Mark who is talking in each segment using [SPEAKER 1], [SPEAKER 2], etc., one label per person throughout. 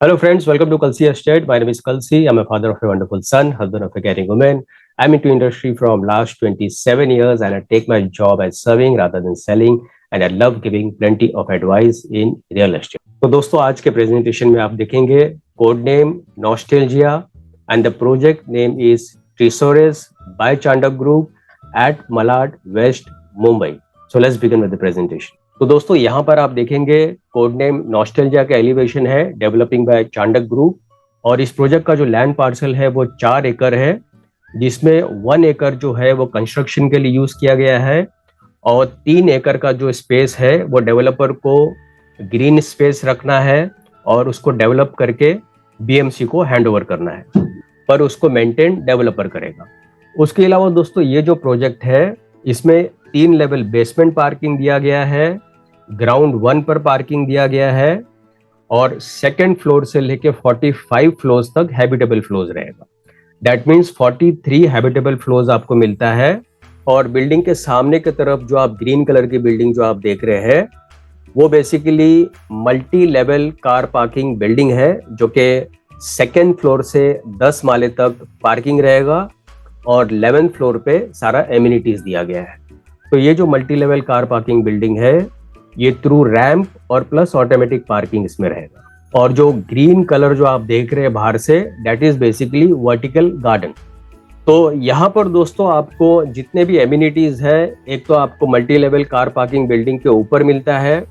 [SPEAKER 1] Hello, friends. Welcome to Kalsi Estate. My name is Kalsi. I'm a father of a wonderful son, husband of a caring woman. I'm into industry from last 27 years, and I take my job as serving rather than selling. And I love giving plenty of advice in real estate. तो दोस्तों आज के presentation में आप देखेंगे code name nostalgia and the project name is Trisores by Chandak group at Malad west Mumbai. So let's begin with the presentation. तो दोस्तों यहाँ पर आप देखेंगे कोड नेम नॉस्टेल्जिया का एलिवेशन है डेवलपिंग बाय चांडक ग्रुप. और इस प्रोजेक्ट का जो लैंड पार्सल है वो 4 एकड़ है, जिसमें 1 एकड़ जो है वो कंस्ट्रक्शन के लिए यूज किया गया है और 3 एकड़ का जो स्पेस है वो डेवलपर को ग्रीन स्पेस रखना है और उसको डेवलप करके बीएमसी को हैंडओवर करना है, पर उसको मेंटेन डेवलपर करेगा. उसके अलावा दोस्तों ये जो प्रोजेक्ट है इसमें 3 लेवल बेसमेंट पार्किंग दिया गया है, ग्राउंड 1 पर पार्किंग दिया गया है और सेकंड फ्लोर से लेके 45 फ्लोर्स तक हैबिटेबल फ्लोर्स रहेगा. दैट मीन्स 43 हैबिटेबल फ्लोर्स आपको मिलता है. और बिल्डिंग के सामने की तरफ जो आप ग्रीन कलर की बिल्डिंग जो आप देख रहे हैं वो basically multi level car parking building है, जो कि सेकंड फ्लोर से 10 माले तक पार्किंग रहेगा और 11th फ्लोर पे सारा एमिनिटीज दिया गया है. तो ये जो multi level car parking building है ये थ्रू रैंप और प्लस ऑटोमेटिक पार्किंग इसमें रहेगा. और जो ग्रीन कलर जो आप देख रहे हैं बाहर say that is basically vertical garden. तो यहाँ पर दोस्तों आपको जितने भी एमिनिटीज है, एक तो आपको multi level car parking building के ऊपर मिलता है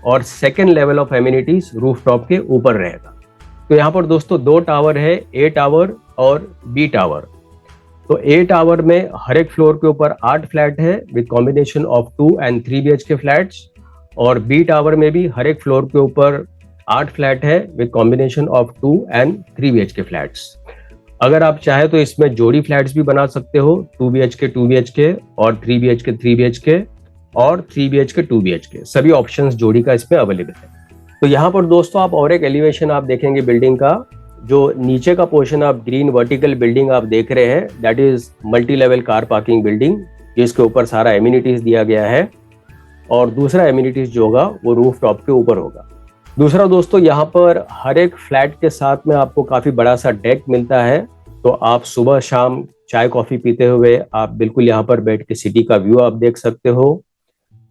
[SPEAKER 1] और second level of amenities roof top के ऊपर रहेगा. तो यहाँ पर दोस्तों 2 टावर है, ए टावर और बी टावर. तो ए टावर में हर एक फ्लोर के ऊपर 8 फ्लैट है with combination of 2 and 3 BHK flats. और बी टावर में भी हर एक फ्लोर के ऊपर 8 फ्लैट है with combination of 2 and 3 BHK flats. अगर आप चाहे तो इसमें जोड़ी फ्लैट्स भी बना सकते हो, 2 BHK 2 BHK और 3 BHK 3 BHK और 3 BHK 2 BHK. सभी ऑप्शंस जोड़ी का इसमें अवेलेबल है. तो यहाँ पर दोस्तों आप और एक एलिवेशन आप देखेंगे बिल्डिंग का. जो नीचे का पोर्शन आप ग्रीन वर्टिकल बिल्डिंग आप देख रहे हैं that is multi level car parking building, जिसके ऊपर सारा एमिनिटीज दिया गया है. और दूसरा एमिनिटीज जो होगा वो रूफ टॉप के ऊपर होगा. दूसरा दोस्तों यहाँ पर हर एक फ्लैट के साथ में आपको काफी बड़ा सा डेक मिलता है. तो आप सुबह शाम चाय कॉफी पीते हुए आप बिल्कुल यहाँ पर बैठ के सिटी का व्यू आप देख सकते हो,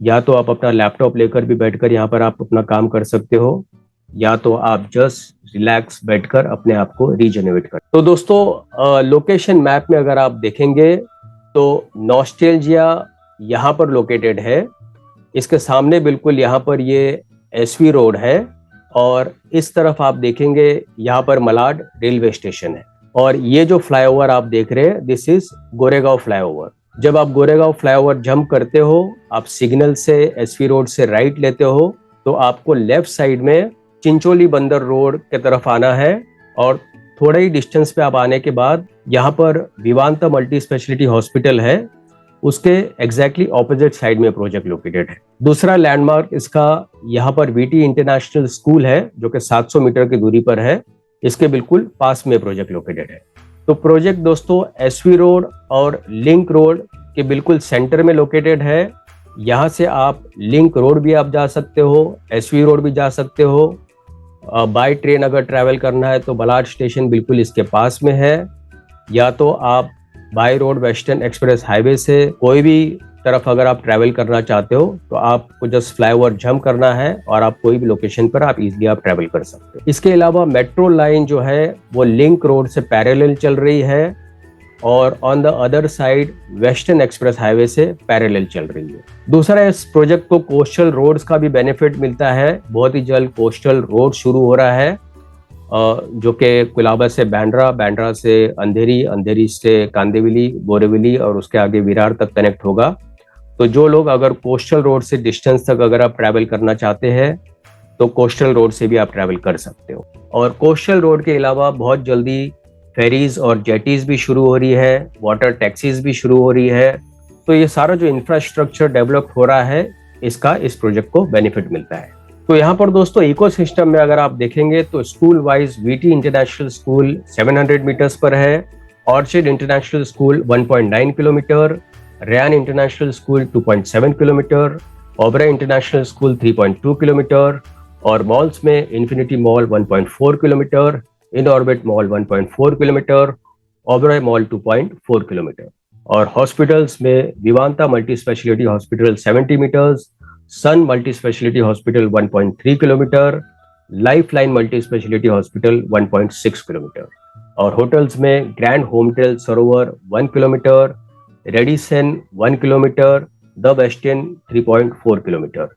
[SPEAKER 1] या तो आप अपना लैपटॉप लेकर भी बैठकर यहाँ पर आप अपना काम कर सकते हो, या तो आप जस्ट रिलैक्स बैठकर अपने आप को रीजनरेट कर. तो दोस्तों लोकेशन मैप में अगर आप देखेंगे तो नॉस्टेल्जिया यहाँ पर लोकेटेड है. इसके सामने बिल्कुल यहाँ पर ये एसवी रोड है और इस तरफ आप देखेंगे यहाँ पर मलाड रेलवे स्टेशन है. और ये जो फ्लाईओवर आप देख रहे हैं दिस इज गोरेगांव फ्लाईओवर. जब आप गोरेगांव फ्लाईओवर जंप करते हो, आप सिग्नल से एसवी रोड से राइट लेते हो तो आपको लेफ्ट साइड में चिंचोली बंदर रोड के तरफ आना है. और थोड़ा ही डिस्टेंस पे आप आने के बाद यहाँ पर विवांता मल्टी स्पेशलिटी हॉस्पिटल है, उसके एग्जैक्टली ऑपोजिट साइड में प्रोजेक्ट लोकेटेड है. दूसरा लैंडमार्क इसका यहाँ पर वीटी इंटरनेशनल स्कूल है जो कि 700 मीटर की दूरी पर है. इसके बिल्कुल पास में प्रोजेक्ट लोकेटेड है. तो प्रोजेक्ट दोस्तों एसवी रोड और लिंक रोड के बिल्कुल सेंटर में लोकेटेड है. यहाँ से आप लिंक रोड भी आप जा सकते हो, एसवी रोड भी जा सकते हो. बाय ट्रेन अगर ट्रैवल करना है तो बलाड स्टेशन बिल्कुल इसके पास में है, या तो आप by road western express highway से कोई भी तरफ अगर आप ट्रैवल करना चाहते हो तो आपको जस्ट फ्लाईओवर जंप करना है और आप कोई भी लोकेशन पर आप इजीली आप ट्रैवल कर सकते हो. इसके अलावा मेट्रो लाइन जो है वो लिंक रोड से पैरेलल चल रही है और on the other side western express highway से पैरेलल चल रही है. दूसरा इस प्रोजेक्ट को कोस्टल रोड्स का भी बेनिफिट मिलता है. बहुत ही जल्द कोस्टल रोड शुरू हो रहा है जो कि कुलाबा से बैंड्रा, बैंड्रा से अंधेरी, अंधेरी से कांदिवली, बोरीवली और उसके आगे विरार तक कनेक्ट होगा. तो जो लोग अगर कोस्टल रोड से डिस्टेंस तक अगर आप ट्रैवल करना चाहते हैं तो कोस्टल रोड से भी आप ट्रैवल कर सकते हो. और कोस्टल रोड के अलावा बहुत जल्दी फेरीज और जेटीज भी शुरू हो रही है, वाटर टैक्सीज भी शुरू हो रही है. तो ये सारा जो इंफ्रास्ट्रक्चर डेवलप हो रहा है इसका इस प्रोजेक्ट को बेनिफिट मिलता है. तो यहाँ पर दोस्तों इकोसिस्टम में अगर आप देखेंगे तो school wise VT international school 700 metres पर है, orchid international school 1.9 kilometres, Ryan international school 2.7 kilometres, Oberoi international school 3.2 kilometres और मॉल्स में infinity mall 1.4 kilometres, in orbit mall 1.4 kilometres, Oberoi mall 2.4 kilometres. और हॉस्पिटल्स में Vivanta multi speciality hospital 70 metres, sun multi speciality hospital 1.3 kilometres, life line multi speciality hospital 1.6 kilometres. और hotels में grand होमटेल Sarovar 1 kilometre, Radisson 1 kilometre, the western 3.4 kilometres.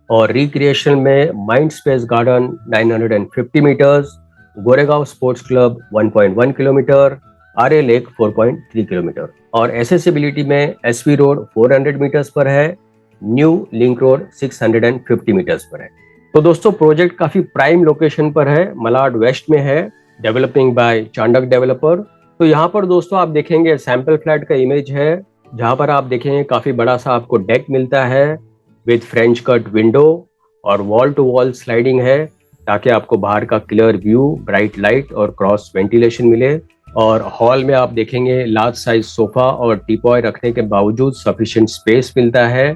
[SPEAKER 1] और recreation में mind space garden 950 metres, Goregaon sports club 1.1 kilometres, Aarey lake 4.3 kilometres. और accessibility में SV road 400 metres पर है, new link road 650 metres पर है। तो दोस्तों प्रोजेक्ट काफी प्राइम लोकेशन पर है, मलाड वेस्ट में है, डेवलपिंग बाय चांडक डेवलपर। तो यहाँ पर दोस्तों आप देखेंगे सैंपल फ्लैट का इमेज है, जहाँ पर आप देखेंगे काफी बड़ा सा आपको डेक मिलता है विद फ्रेंच कट विंडो, और वॉल टू वॉल स्लाइडिंग है ताकि आपको बाहर का क्लियर व्यू, ब्राइट लाइट और क्रॉस वेंटिलेशन मिले। और हॉल में आप देखेंगे लार्ज साइज सोफा और टीपॉय रखने के बावजूद सफिशिएंट स्पेस मिलता है।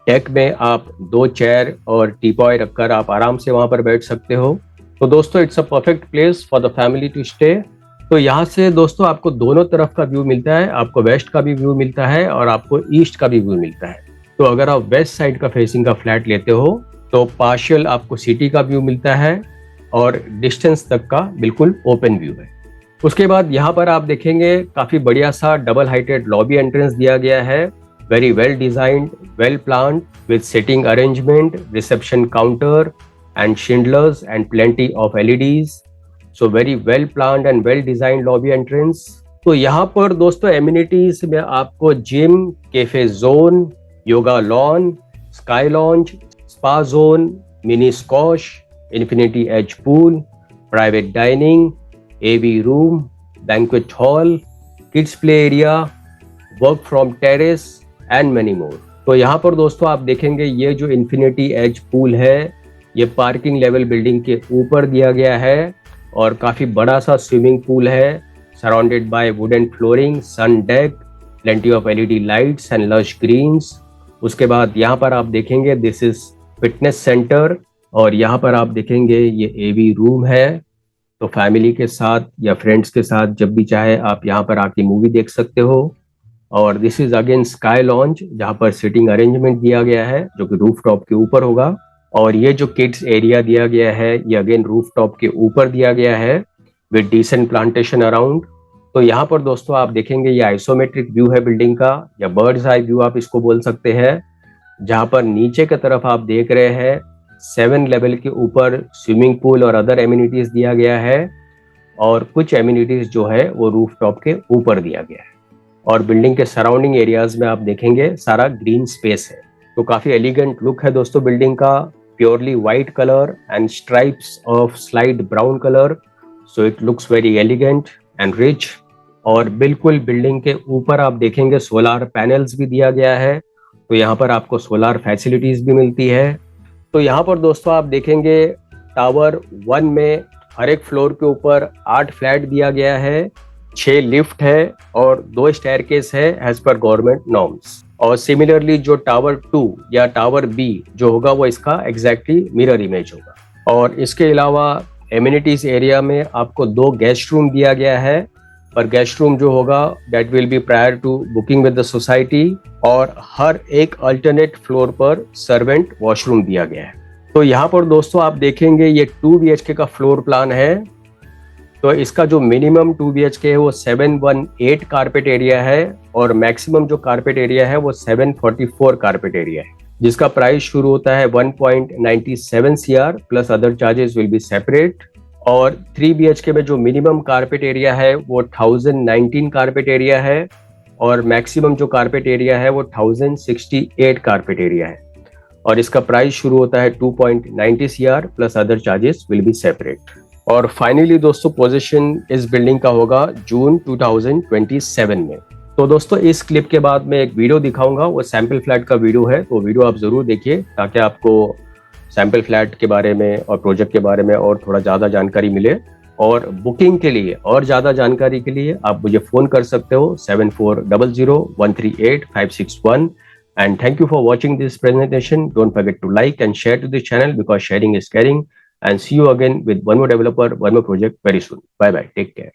[SPEAKER 1] डेक में आप 2 चेयर और टीपॉय रखकर आप आराम से वहां पर बैठ सकते हो। तो दोस्तों it's a perfect place for the family to stay. तो यहाँ से दोस्तों आपको दोनों तरफ का व्यू मिलता है, आपको वेस्ट का भी व्यू मिलता है और आपको ईस्ट का भी व्यू मिलता है। तो अगर आप वेस्ट साइड का फेसिंग का फ्लैट लेते हो तो पार्शियल आपको सिटी का व्यू मिलता है और डिस्टेंस तक का बिल्कुल ओपन व्यू है। उसके बाद यहाँ पर आप देखेंगे काफी बढ़िया सा डबल हाइटेड लॉबी एंट्रेंस दिया गया है, very well designed, well planned with sitting arrangement, reception counter and chandeliers and plenty of LEDs. So very well planned and well designed lobby entrance. तो यहाँ पर दोस्तों एमिनिटीज में आपको gym, cafe zone, yoga lawn, sky lounge, spa zone, mini squash, infinity edge pool, private dining, AV room, banquet hall, kids play area, work from terrace and many more. तो यहाँ पर दोस्तों आप देखेंगे ये जो इन्फिनिटी एज पूल है ये पार्किंग लेवल बिल्डिंग के ऊपर दिया गया है और काफी बड़ा सा स्विमिंग पूल है, surrounded by wooden flooring, sun deck, plenty of LED lights and lush greens. उसके बाद यहाँ पर आप देखेंगे दिस इज फिटनेस सेंटर और यहाँ पर आप देखेंगे ये एवी रूम है। तो फैमिली के साथ या फ्रेंड्स के साथ जब भी चाहे आप यहाँ पर आके मूवी देख सकते हो। और this is again sky launch जहाँ पर सिटिंग अरेंजमेंट दिया गया है जो कि रूफ टॉप के ऊपर होगा। और ये जो किड्स एरिया दिया गया है ये अगेन रूफ टॉप के ऊपर दिया गया है विद डिसेंट प्लांटेशन अराउंड। तो यहाँ पर दोस्तों आप देखेंगे ये आइसोमेट्रिक व्यू है बिल्डिंग का या बर्ड्स आई व्यू आप इसको बोल सकते हैं, जहाँ पर नीचे की तरफ आप देख रहे हैं 7 लेवल के ऊपर स्विमिंग पूल और अदर एमिनिटीज दिया गया है और कुछ एमिनिटीज जो है वो रूफ टॉप के ऊपर दिया गया है। और बिल्डिंग के सराउंडिंग एरियाज में आप देखेंगे सारा ग्रीन स्पेस है। तो काफी एलिगेंट लुक है दोस्तों बिल्डिंग का, purely white color and stripes of slight brown color, so it looks very elegant and rich। और बिल्कुल बिल्डिंग के ऊपर आप देखेंगे सोलार पैनल्स भी दिया गया है, तो यहाँ पर आपको सोलार फैसिलिटीज भी मिलती है। तो यहाँ पर दोस्तों आप देखेंगे टावर 1 में हर एक फ्लोर के ऊपर 8 फ्लैट दिया गया है, 6 लिफ्ट है और 2 स्टेयरकेस है एज पर गवर्नमेंट नॉर्म्स। और सिमिलरली जो टावर 2 या टावर बी जो होगा वो इसका एग्जैक्टली मिरर इमेज होगा। और इसके अलावा एमिनिटीज एरिया में आपको 2 गेस्ट रूम दिया गया है, पर गेस्ट रूम जो होगा that will be prior to booking with the society. और हर एक अल्टरनेट फ्लोर पर सर्वेंट वॉशरूम दिया गया है। तो यहाँ पर दोस्तों आप देखेंगे ये 2 BHK का फ्लोर प्लान है। तो इसका जो मिनिमम 2 BHK है वो 718 कारपेट एरिया है और मैक्सिमम जो कारपेट एरिया है वो 744 कारपेट एरिया है, जिसका प्राइस शुरू होता है 1.97 CR plus other charges will be separate. और 3 BHK में जो मिनिमम कारपेट एरिया है वो 1019 कारपेट एरिया है और मैक्सिमम जो कारपेट एरिया है वो 1068 कारपेट एरिया है और इसका प्राइस शुरू होता है 2.90 CR plus other charges will be separate. और फाइनली दोस्तों पोजीशन इस बिल्डिंग का होगा जून 2027 में। तो दोस्तों इस क्लिप के बाद मैं एक वीडियो दिखाऊंगा, वो सैंपल फ्लैट का वीडियो है, तो वीडियो आप जरूर देखिए ताकि आपको सैंपल फ्लैट के बारे में और प्रोजेक्ट के बारे में और थोड़ा ज़्यादा जानकारी मिले। और बुकिंग के लिए और ज़्यादा जानकारी के लिए आप मुझे फ़ोन कर सकते हो 7400 138 561 And thank you for watching this presentation. Don't forget to like and share to this channel because sharing is caring. And see you again with one more developer, one more project very soon. Bye bye. Take care.